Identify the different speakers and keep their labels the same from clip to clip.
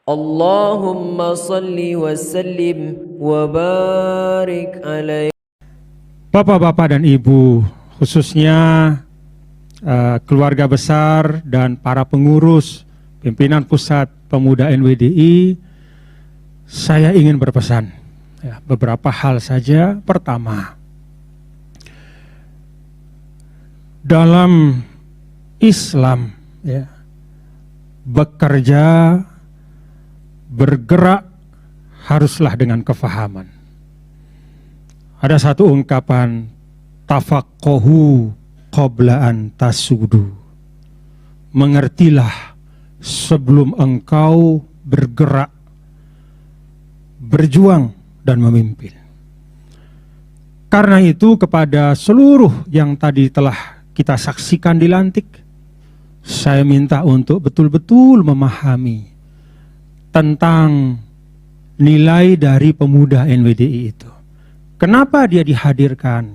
Speaker 1: Allahumma salli wa sallim wa barik alaihi.
Speaker 2: Bapak-bapak dan ibu, khususnya keluarga besar dan para pengurus pimpinan pusat pemuda NWDI, saya ingin berpesan beberapa hal saja. Pertama, dalam Islam bekerja, bergerak haruslah dengan kefahaman. Ada satu ungkapan, tafaqahu qabla an tasudu. Mengertilah sebelum engkau bergerak, berjuang dan memimpin. Karena itu kepada seluruh yang tadi telah kita saksikan dilantik, saya minta untuk betul-betul memahami tentang nilai dari pemuda NWDI itu. Kenapa dia dihadirkan?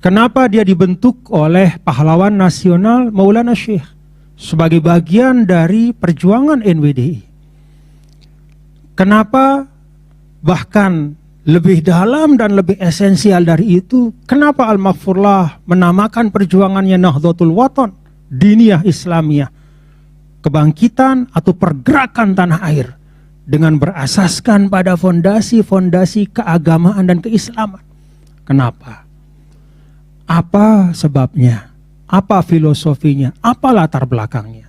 Speaker 2: Kenapa dia dibentuk oleh pahlawan nasional Maulana Syekh sebagai bagian dari perjuangan NWDI? Kenapa bahkan lebih dalam dan lebih esensial dari itu, kenapa Al-Maghfurlah menamakan perjuangannya Nahdlatul Watan, Diniyah Islamiyah, kebangkitan atau pergerakan tanah air dengan berasaskan pada fondasi-fondasi keagamaan dan keislaman. Kenapa? Apa sebabnya? Apa filosofinya? Apa latar belakangnya?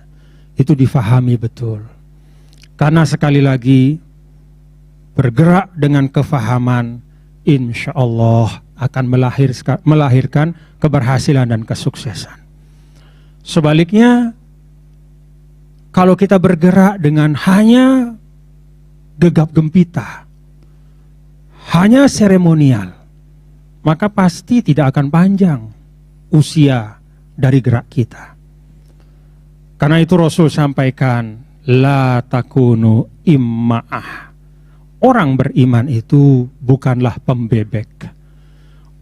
Speaker 2: Itu difahami betul. Karena sekali lagi, bergerak dengan kefahaman, insya Allah akan melahirkan keberhasilan dan kesuksesan. Sebaliknya, kalau kita bergerak dengan hanya gegap gempita, hanya seremonial, maka pasti tidak akan panjang usia dari gerak kita. Karena itu Rasul sampaikan, la takunu imma'ah. Orang beriman itu bukanlah pembebek.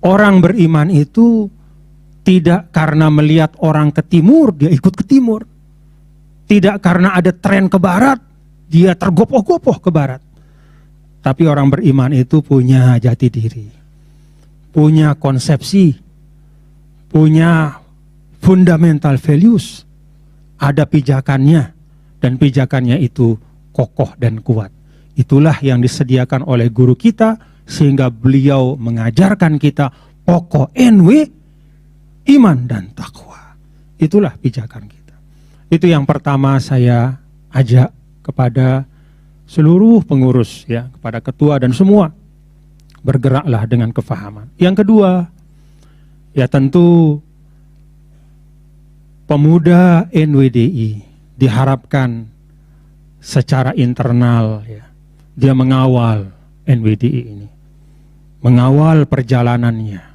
Speaker 2: Orang beriman itu tidak karena melihat orang ke timur, dia ikut ke timur. Tidak karena ada tren ke barat, dia tergopoh-gopoh ke barat. Tapi orang beriman itu punya jati diri, punya konsepsi, punya fundamental values, ada pijakannya, dan pijakannya itu kokoh dan kuat. Itulah yang disediakan oleh guru kita, sehingga beliau mengajarkan kita pokok NW, iman dan takwa. Itulah pijakan kita. Itu yang pertama saya ajak kepada seluruh pengurus, kepada ketua dan semua, bergeraklah dengan kefahaman. Yang kedua, tentu pemuda NWDI diharapkan secara internal, dia mengawal NWDI ini, mengawal perjalanannya,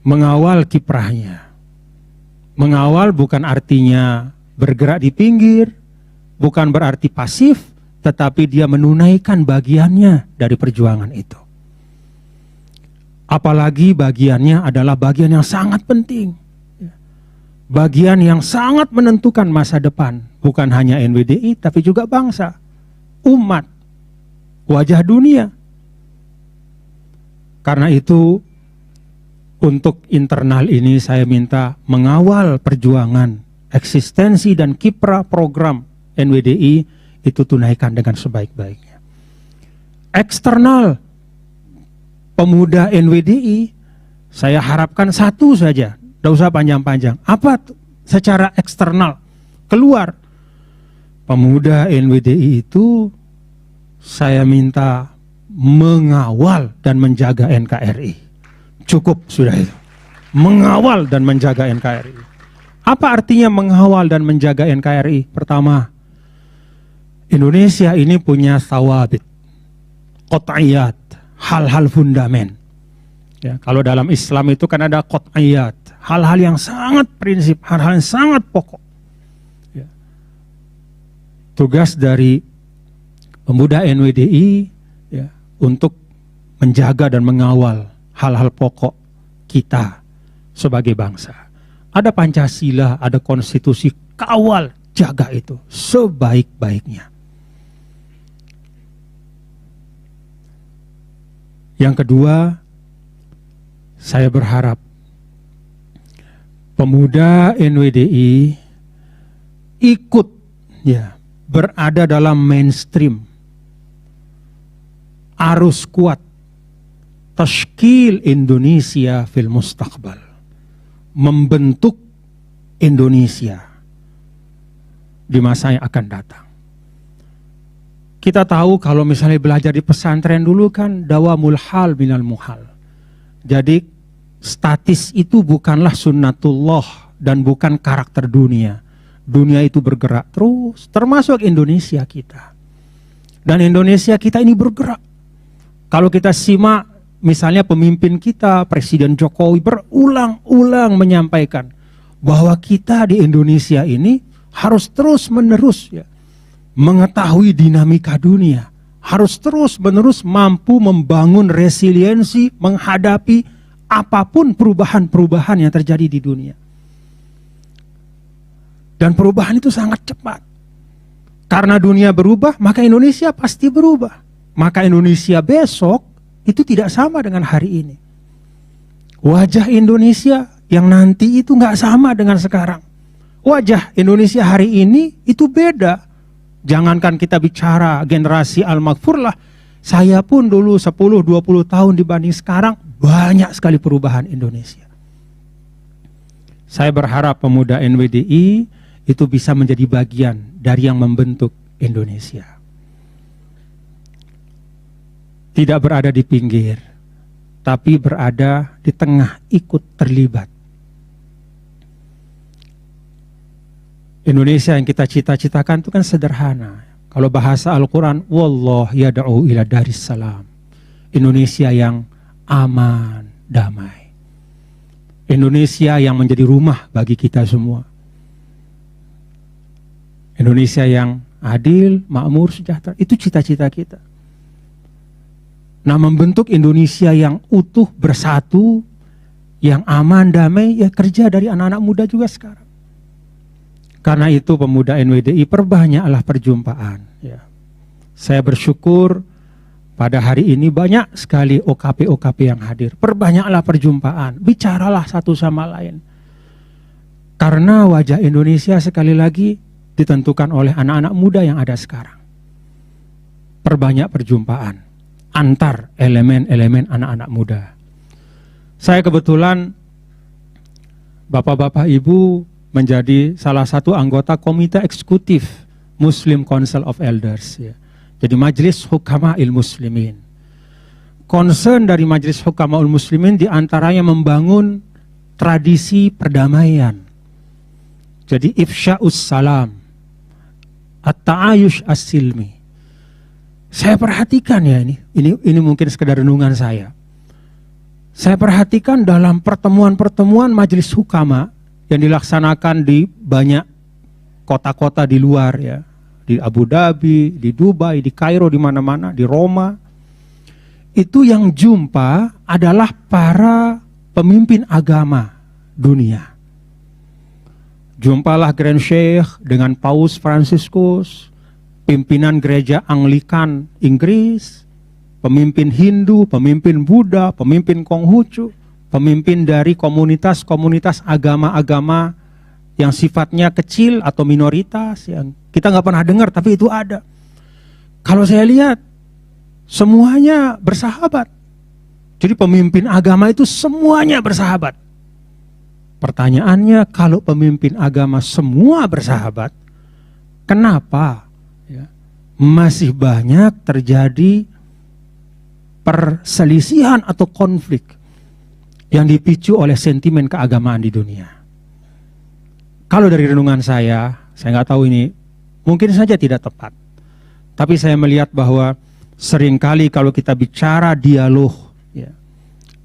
Speaker 2: mengawal kiprahnya. Mengawal bukan artinya bergerak di pinggir, bukan berarti pasif, tetapi dia menunaikan bagiannya dari perjuangan itu. Apalagi bagiannya adalah bagian yang sangat penting, bagian yang sangat menentukan masa depan, bukan hanya NWDI tapi juga bangsa, umat, wajah dunia. Karena itu untuk internal ini saya minta mengawal perjuangan, eksistensi dan kiprah program NWDI itu tunaikan dengan sebaik-baiknya. Eksternal pemuda NWDI saya harapkan satu saja, tidak usah panjang-panjang. Apa secara eksternal keluar pemuda NWDI itu, saya minta mengawal dan menjaga NKRI. Cukup sudah itu. Mengawal dan menjaga NKRI. Apa artinya mengawal dan menjaga NKRI? Pertama, Indonesia ini punya thawabit, qot'iyat, hal-hal fundamen. Kalau dalam Islam itu kan ada qot'iyat, hal-hal yang sangat prinsip, hal-hal yang sangat pokok. Tugas dari pemuda NWDI untuk menjaga dan mengawal hal-hal pokok kita sebagai bangsa. Ada Pancasila, ada konstitusi, kawal, jaga itu sebaik-baiknya. Yang kedua, saya berharap pemuda NWDI ikut berada dalam mainstream arus kuat tashkil Indonesia fil mustaqbal, membentuk Indonesia di masa yang akan datang. Kita tahu kalau misalnya belajar di pesantren dulu kan dawamul hal minal muhal. Jadi statis itu bukanlah sunnatullah dan bukan karakter dunia. Dunia itu bergerak terus, termasuk Indonesia kita. Dan Indonesia kita ini bergerak. Kalau kita simak misalnya pemimpin kita, Presiden Jokowi berulang-ulang menyampaikan bahwa kita di Indonesia ini harus terus-menerus mengetahui dinamika dunia, harus terus-menerus mampu membangun resiliensi menghadapi apapun perubahan-perubahan yang terjadi di dunia. Dan perubahan itu sangat cepat. Karena dunia berubah, maka Indonesia pasti berubah. Maka Indonesia besok itu tidak sama dengan hari ini. Wajah Indonesia yang nanti itu nggak sama dengan sekarang. Wajah Indonesia hari ini itu beda. Jangankan kita bicara generasi al-maghfur lah, saya pun dulu 10-20 tahun dibanding sekarang, banyak sekali perubahan Indonesia. Saya berharap pemuda NWDI itu bisa menjadi bagian dari yang membentuk Indonesia. Tidak berada di pinggir, tapi berada di tengah, ikut terlibat. Indonesia yang kita cita-citakan itu kan sederhana. Kalau bahasa Al-Quran, wallah yad'u ila daris salam. Indonesia yang aman, damai. Indonesia yang menjadi rumah bagi kita semua. Indonesia yang adil, makmur, sejahtera. Itu cita-cita kita. Nah, membentuk Indonesia yang utuh, bersatu, yang aman, damai, ya kerja dari anak-anak muda juga sekarang. Karena itu pemuda NWDI perbanyaklah perjumpaan. Saya bersyukur pada hari ini banyak sekali OKP-OKP yang hadir. Perbanyaklah perjumpaan, bicaralah satu sama lain. Karena wajah Indonesia sekali lagi ditentukan oleh anak-anak muda yang ada sekarang. Perbanyak perjumpaan antar elemen-elemen anak-anak muda. Saya kebetulan Bapak-bapak Ibu menjadi salah satu anggota komite eksekutif Muslim Council of Elders. Jadi Majelis Hukama'il Muslimin. Concern dari Majelis Hukama'il Muslimin diantaranya membangun tradisi perdamaian. Jadi ifsya'us salam, at-ta'ayush as-silmi. Saya perhatikan ya ini mungkin sekedar renungan saya. Saya perhatikan dalam pertemuan-pertemuan Majelis Hukama yang dilaksanakan di banyak kota-kota di luar ya, di Abu Dhabi, di Dubai, di Kairo, di mana-mana, di Roma. Itu yang jumpa adalah para pemimpin agama dunia. Jumpalah Grand Sheikh dengan Paus Franciscus, pimpinan gereja Anglikan Inggris, pemimpin Hindu, pemimpin Buddha, pemimpin Konghucu, pemimpin dari komunitas-komunitas agama-agama yang sifatnya kecil atau minoritas yang kita nggak pernah dengar tapi itu ada. Kalau saya lihat semuanya bersahabat. Jadi pemimpin agama itu semuanya bersahabat. Pertanyaannya, kalau pemimpin agama semua bersahabat, kenapa masih banyak terjadi perselisihan atau konflik yang dipicu oleh sentimen keagamaan di dunia? Kalau dari renungan saya nggak tahu ini, mungkin saja tidak tepat. Tapi saya melihat bahwa seringkali kalau kita bicara dialog,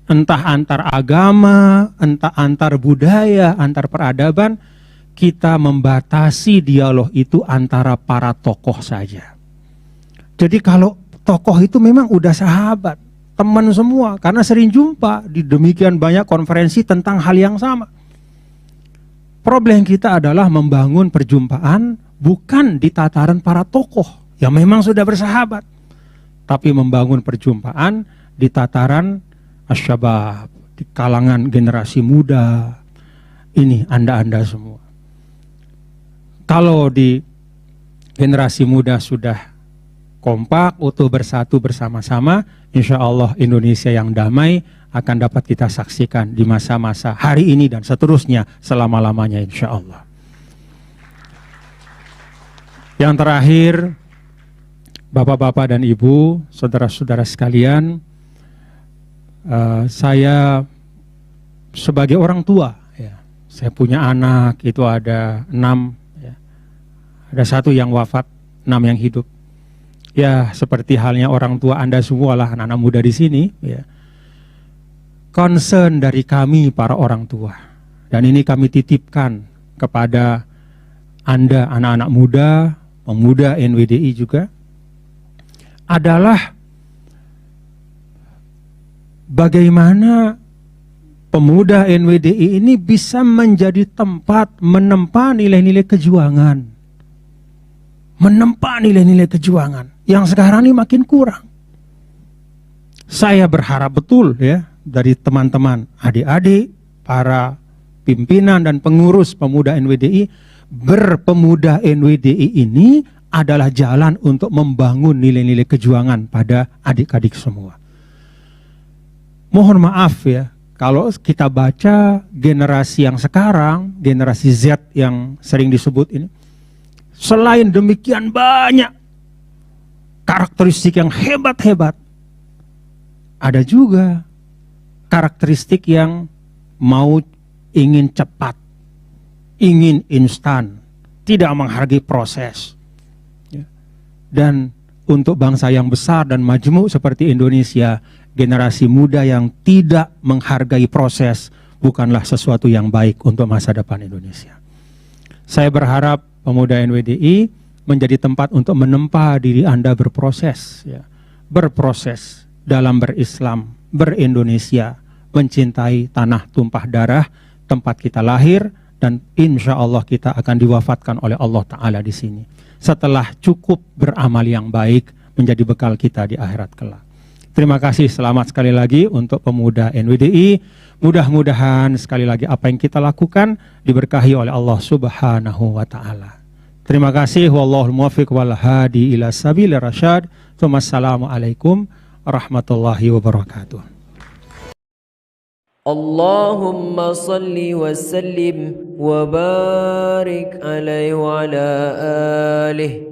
Speaker 2: entah antar agama, entah antar budaya, antar peradaban, kita membatasi dialog itu antara para tokoh saja. Jadi kalau tokoh itu memang udah sahabat, teman semua, karena sering jumpa di demikian banyak konferensi tentang hal yang sama. Problem kita adalah membangun perjumpaan bukan di tataran para tokoh yang memang sudah bersahabat, tapi membangun perjumpaan di tataran asyabab, di kalangan generasi muda, ini Anda semua. Kalau di generasi muda sudah kompak, utuh, bersatu bersama-sama, insya Allah Indonesia yang damai akan dapat kita saksikan di masa-masa hari ini dan seterusnya selama-lamanya insya Allah. Yang terakhir, Bapak-bapak dan Ibu, saudara-saudara sekalian, saya sebagai orang tua, ya, saya punya anak, itu ada 6, ya. Ada 1 yang wafat, 6 yang hidup. Ya, seperti halnya orang tua Anda semua lah, anak-anak muda di sini, ya. Concern dari kami para orang tua, dan ini kami titipkan kepada Anda anak-anak muda, pemuda NWDI juga, adalah bagaimana pemuda NWDI ini bisa menjadi tempat menempa nilai-nilai kejuangan. Menempa nilai-nilai kejuangan yang sekarang ini makin kurang. Saya berharap betul ya dari teman-teman, adik-adik, para pimpinan dan pengurus pemuda NWDI, berpemuda NWDI ini adalah jalan untuk membangun nilai-nilai kejuangan pada adik-adik semua. Mohon maaf ya, kalau kita baca generasi yang sekarang, generasi Z yang sering disebut ini, selain demikian banyak karakteristik yang hebat-hebat, ada juga karakteristik yang mau ingin cepat, ingin instan, tidak menghargai proses. Dan untuk bangsa yang besar dan majemuk seperti Indonesia, generasi muda yang tidak menghargai proses bukanlah sesuatu yang baik untuk masa depan Indonesia. Saya berharap pemuda NWDI menjadi tempat untuk menempa diri Anda berproses, ya. Berproses dalam berislam, berindonesia, mencintai tanah tumpah darah, tempat kita lahir, dan insya Allah kita akan diwafatkan oleh Allah Ta'ala di sini. Setelah cukup beramal yang baik menjadi bekal kita di akhirat kelak. Terima kasih, selamat sekali lagi untuk pemuda NWDI. Mudah-mudahan sekali lagi apa yang kita lakukan diberkahi oleh Allah Subhanahu wa Ta'ala. Terima kasih, wallahul muwaffiq wal hadi ila sabilir rasyad. Wassalamualaikum warahmatullahi wabarakatuh.
Speaker 1: Allahumma salli wa sallim wa barik alaihi wa ala alihi